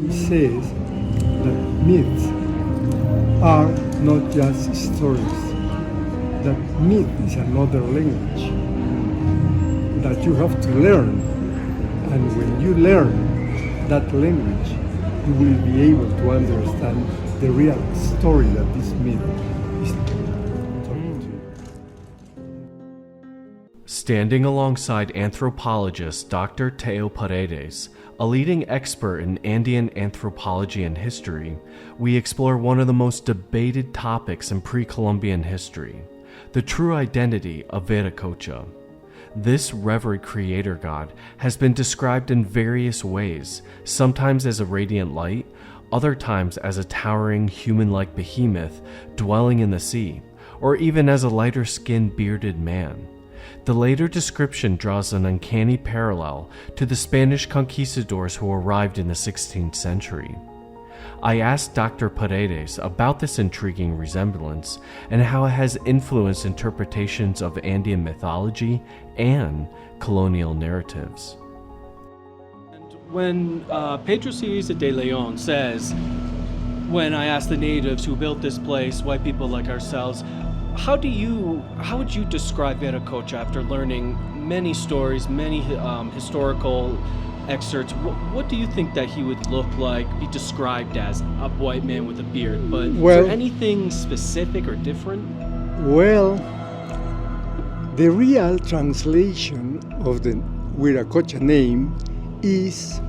He says that myths are not just stories, that myth is another language that you have to learn. And when you learn that language, you will be able to understand the real story that this myth is talking to you. Standing alongside anthropologist Dr. Theo Paredes, a leading expert in Andean anthropology and history, we explore one of the most debated topics in pre-Columbian history, the true identity of Viracocha. This revered creator god has been described in various ways, sometimes as a radiant light, other times as a towering human-like behemoth dwelling in the sea, or even as a lighter-skinned bearded man. The later description draws an uncanny parallel to the Spanish conquistadors who arrived in the 16th century. I asked Dr. Paredes about this intriguing resemblance and how it has influenced interpretations of Andean mythology and colonial narratives. When Pedro Cieza de Leon says, when I asked the natives who built this place, white people like ourselves, how would you describe Viracocha after learning many stories, many historical excerpts? What do you think that he would look like, be described as a white man with a beard? But is there anything specific or different? Well, the real translation of the Viracocha name is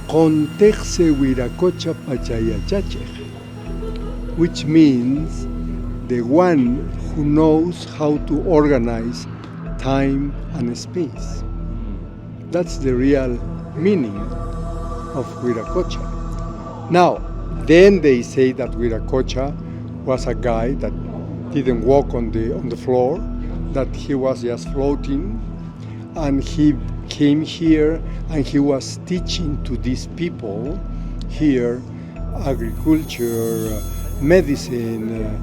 Contexte Viracocha Pachayachache, which means the one who knows how to organize time and space. That's the real meaning of Viracocha. Now, then they say that Viracocha was a guy that didn't walk on the floor, that he was just floating, and he came here and he was teaching to these people here agriculture, medicine,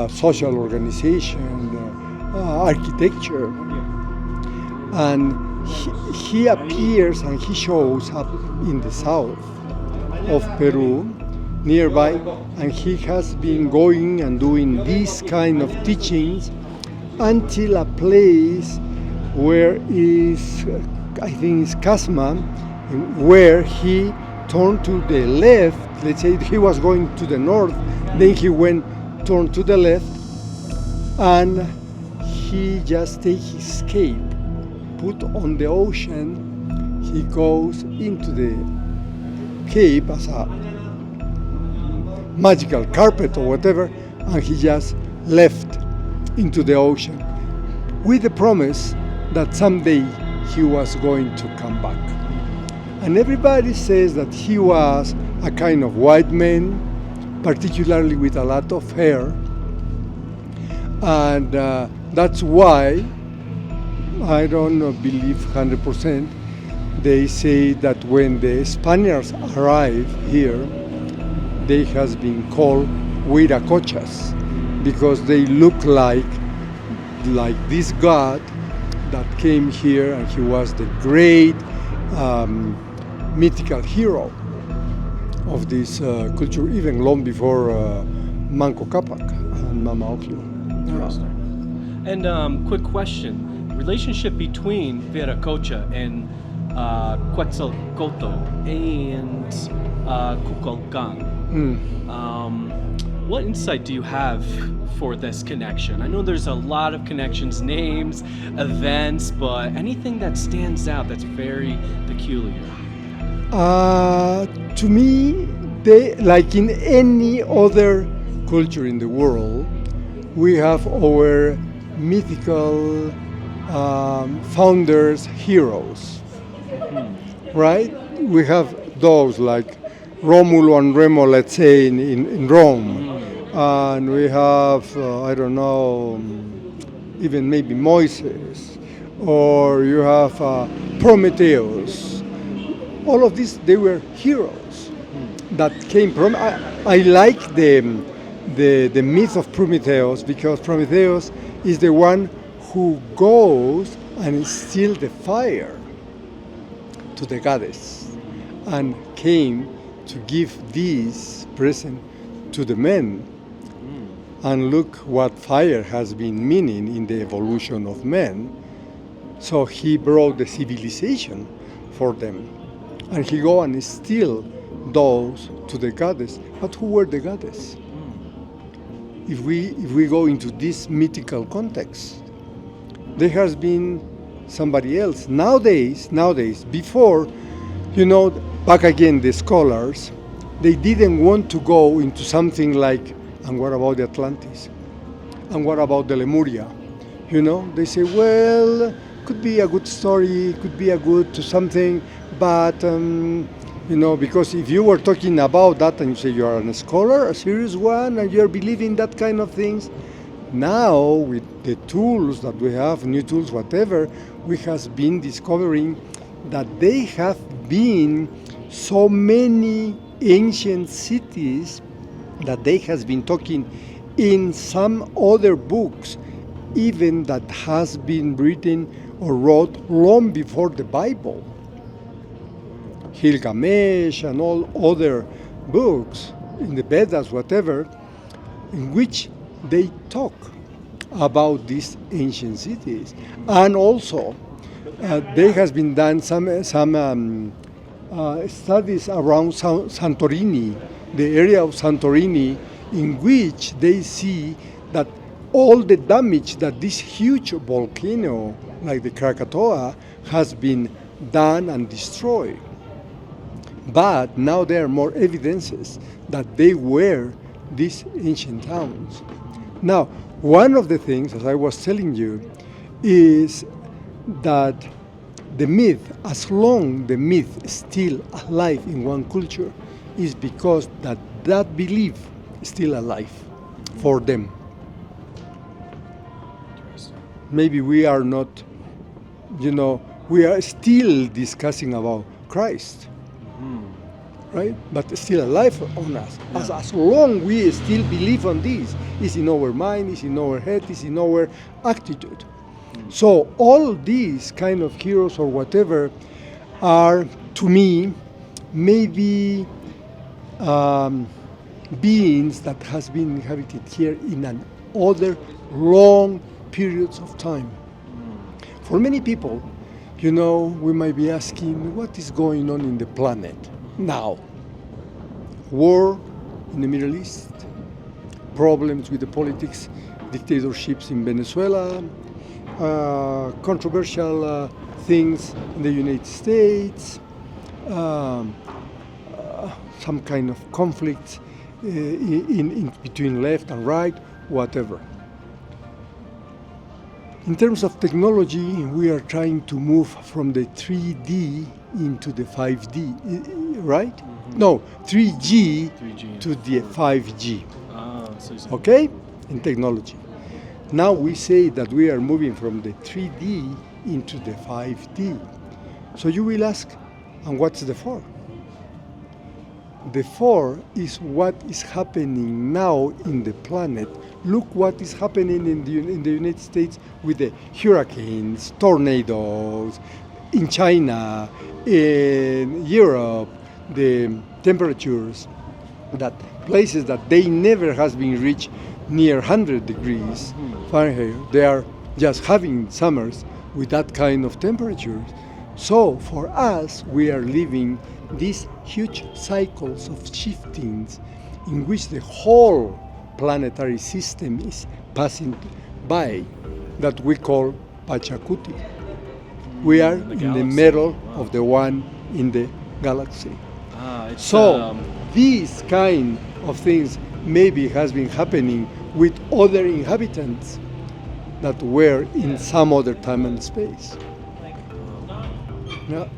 social organization, architecture. And he appears and he shows up in the south of Peru, nearby, and he has been going and doing these kind of teachings until a place where is, I think it's Casma, where he turned to the left. Let's say he was going to the north, then he turned to the left, and he just take his cape, put on the ocean, he goes into the cape as a magical carpet or whatever, and he just left into the ocean with the promise that someday he was going to come back. And everybody says that he was a kind of white man, particularly with a lot of hair, and that's why I don't believe 100%. They say that when the Spaniards arrive here, they has been called Viracochas because they look like this god that came here, and he was the great mythical hero of this culture, even long before Manco Cápac and Mama Ocllo. And quick question. Relationship between Viracocha and Quetzalcoatl and Kukulkan. What insight do you have for this connection? I know there's a lot of connections, names, events, but anything that stands out that's very peculiar? To me, they, like in any other culture in the world, we have our mythical founders, heroes, right? We have those like Romulo and Remo, let's say, in Rome. And we have, I don't know, even maybe Moses, or you have Prometheus. All of these, they were heroes that came from. I like the myth of Prometheus because Prometheus is the one who goes and steals the fire to the goddess. and came to give this present to the men. And look what fire has been meaning in the evolution of men. So he brought the civilization for them. And he go and steal those to the goddess. But who were the goddess? If we go into this mythical context, there has been somebody else. Nowadays, before, back again, the scholars, they didn't want to go into something like, and what about the Atlantis? And what about the Lemuria? They say, well, could be a good story, could be a good to something, but, because if you were talking about that and you say you are a scholar, a serious one, and you're believing that kind of things, now with the tools that we have, new tools, whatever, we have been discovering that they have been so many ancient cities that they has been talking in some other books, even that has been written or wrote long before the Bible. Gilgamesh and all other books in the Vedas, whatever, in which they talk about these ancient cities. And also, there has been done some studies around Santorini, the area of Santorini, in which they see that all the damage that this huge volcano, like the Krakatoa, has been done and destroyed. But now there are more evidences that they were these ancient towns. Now, one of the things, as I was telling you, is that the myth, as long the myth is still alive in one culture, is because that belief is still alive for them. Maybe we are not, we are still discussing about Christ, right? But still alive on us. Yeah. As long we still believe on this, it's in our mind, it's in our head, it's in our attitude. So all these kind of heroes or whatever are, to me, maybe beings that has been inhabited here in an other long periods of time. For many people, we might be asking, what is going on in the planet now? War in the Middle East, problems with the politics, dictatorships in Venezuela, controversial things in the United States, some kind of conflict in between left and right, whatever. In terms of technology, we are trying to move from the 3D into the 5D, right? Mm-hmm. No, 3G to the 5G. Okay? In technology. Now we say that we are moving from the 3D into the 5D. So you will ask, and what's the 4? The 4 is what is happening now in the planet. Look what is happening in the United States with the hurricanes, tornadoes, in China, in Europe, the temperatures, that places that they never has been reached near 100 degrees Fahrenheit. They are just having summers with that kind of temperatures. So for us, we are living these huge cycles of shiftings in which the whole planetary system is passing by, that we call Pachacuti. We are in the middle of the one in the galaxy. These kind of things maybe has been happening with other inhabitants that were in some other time and space. Yeah.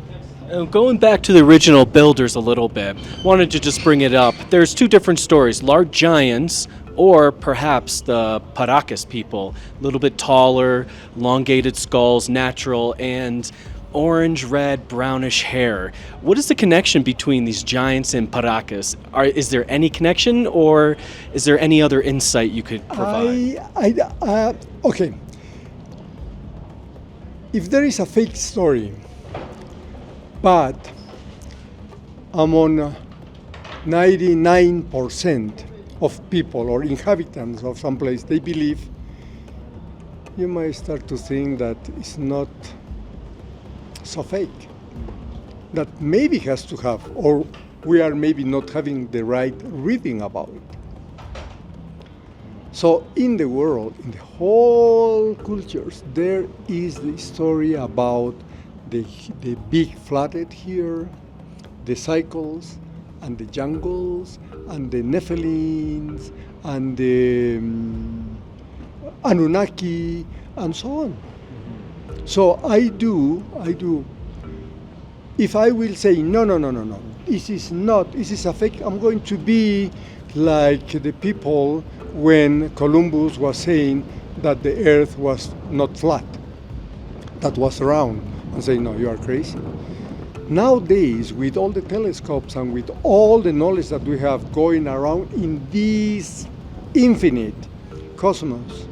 Going back to the original builders a little bit, wanted to just bring it up. There's two different stories, large giants or perhaps the Paracas people, a little bit taller, elongated skulls, natural, and orange, red, brownish hair. What is the connection between these giants and Paracas? Is there any connection, or is there any other insight you could provide? Okay. If there is a fake story, but among 99% of people or inhabitants of some place, they believe, you might start to think that it's not so fake. That maybe has to have, or we are maybe not having the right reading about it. So in the world, in the whole cultures, there is the story about the big flooded here, the cycles, and the jungles, and the Nephilims, and the Anunnaki, and so on. So I do. If I will say, no, this is a fake, I'm going to be like the people when Columbus was saying that the earth was not flat, that was round, and say, no, you are crazy. Nowadays, with all the telescopes and with all the knowledge that we have going around in this infinite cosmos,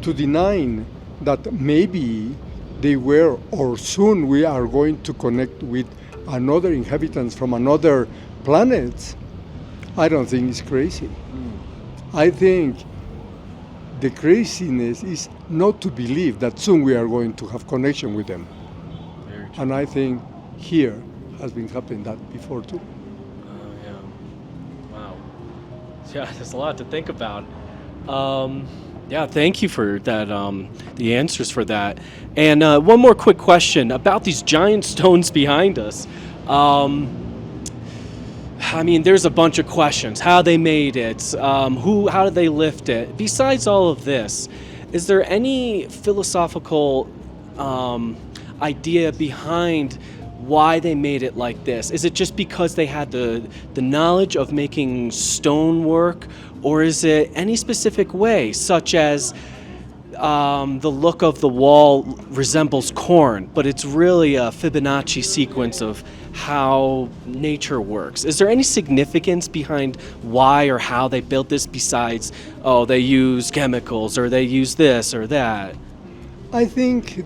to deny that maybe they were, or soon we are going to connect with another inhabitants from another planet, I don't think it's crazy. I think the craziness is not to believe that soon we are going to have connection with them. And I think here has been happening that before too. Oh, yeah. Wow. Yeah, there's a lot to think about. Yeah, thank you for that, the answers for that. And one more quick question about these giant stones behind us. I mean, there's a bunch of questions. How they made it, how did they lift it? Besides all of this, is there any philosophical idea behind why they made it like this? Is it just because they had the knowledge of making stonework, or is it any specific way, such as the look of the wall resembles corn, but it's really a Fibonacci sequence of how nature works? Is there any significance behind why or how they built this besides, oh, they use chemicals or they use this or that? I think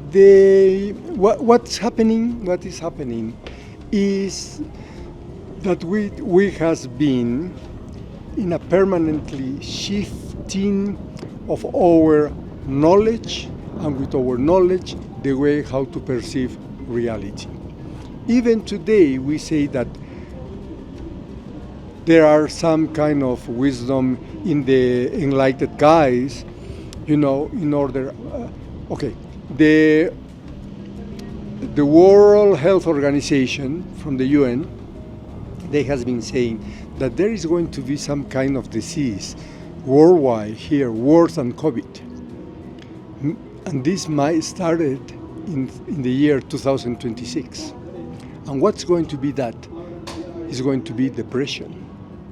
what is happening is that we has been in a permanently shifting of our knowledge, and with our knowledge, the way how to perceive reality. Even today, we say that there are some kind of wisdom in the enlightened guys, in order. Okay, the World Health Organization from the UN, they has been saying that there is going to be some kind of disease worldwide here, worse than COVID. And this might started in the year 2026. And what's going to be that? Is going to be depression.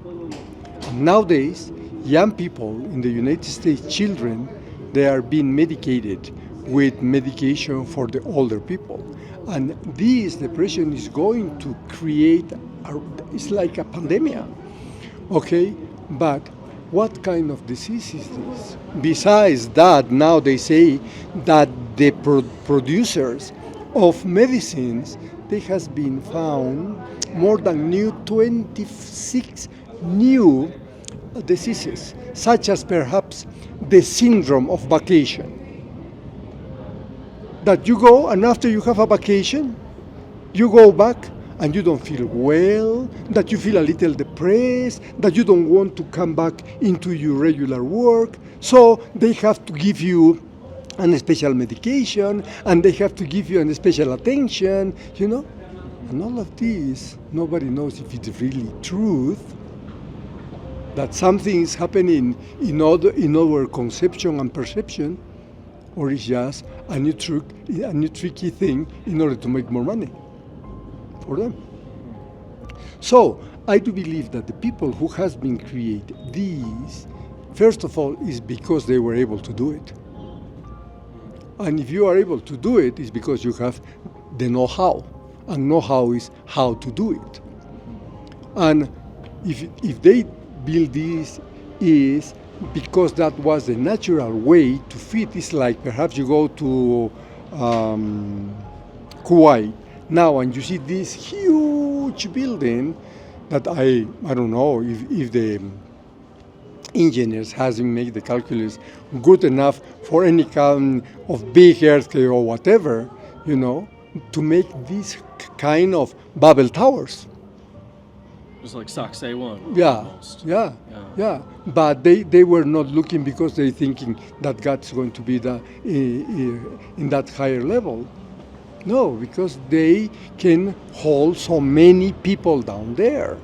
And nowadays, young people in the United States, children, they are being medicated with medication for the older people. And this depression is going to create, it's like a pandemic, okay? But what kind of disease is this? Besides that, now they say that the producers of medicines, they has been found more than 26 new diseases, such as perhaps the syndrome of vacation. That you go, and after you have a vacation, you go back and you don't feel well, that you feel a little depressed, that you don't want to come back into your regular work. So they have to give you a special medication, and they have to give you a special attention, And all of this, nobody knows if it's really truth, that something is happening in our conception and perception, or it's just a new tricky thing in order to make more money for them. So I do believe that the people who has been created these, first of all, is because they were able to do it. And if you are able to do it, it's because you have the know-how. And know-how is how to do it. And if they build this, is because that was the natural way to fit. It's like perhaps you go to Kuwait Now, and you see this huge building that I don't know if the engineers hasn't made the calculus good enough for any kind of big earthquake or whatever, to make these kind of Babel towers. It was like Saxe 1. Yeah, Almost. yeah. But they were not looking because they're thinking that God's going to be in that higher level. No, because they can hold so many people down there.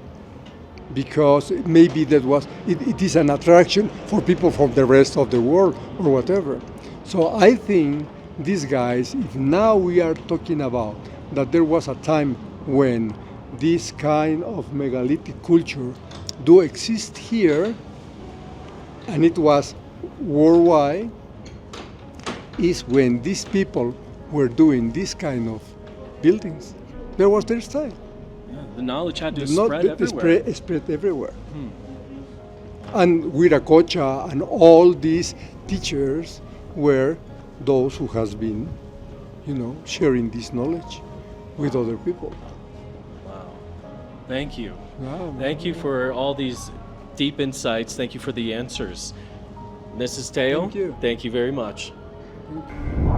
Because maybe it is an attraction for people from the rest of the world or whatever. So I think these guys, if now we are talking about that there was a time when this kind of megalithic culture do exist here, and it was worldwide, is when these people were doing this kind of buildings. There was their style. The knowledge had to spread everywhere. Spread everywhere. And Viracocha and all these teachers were those who has been, sharing this knowledge with other people. Wow. Thank you. Wow. Thank you for all these deep insights. Thank you for the answers. Mrs. Theo, Thank you. Thank you very much. Thank you.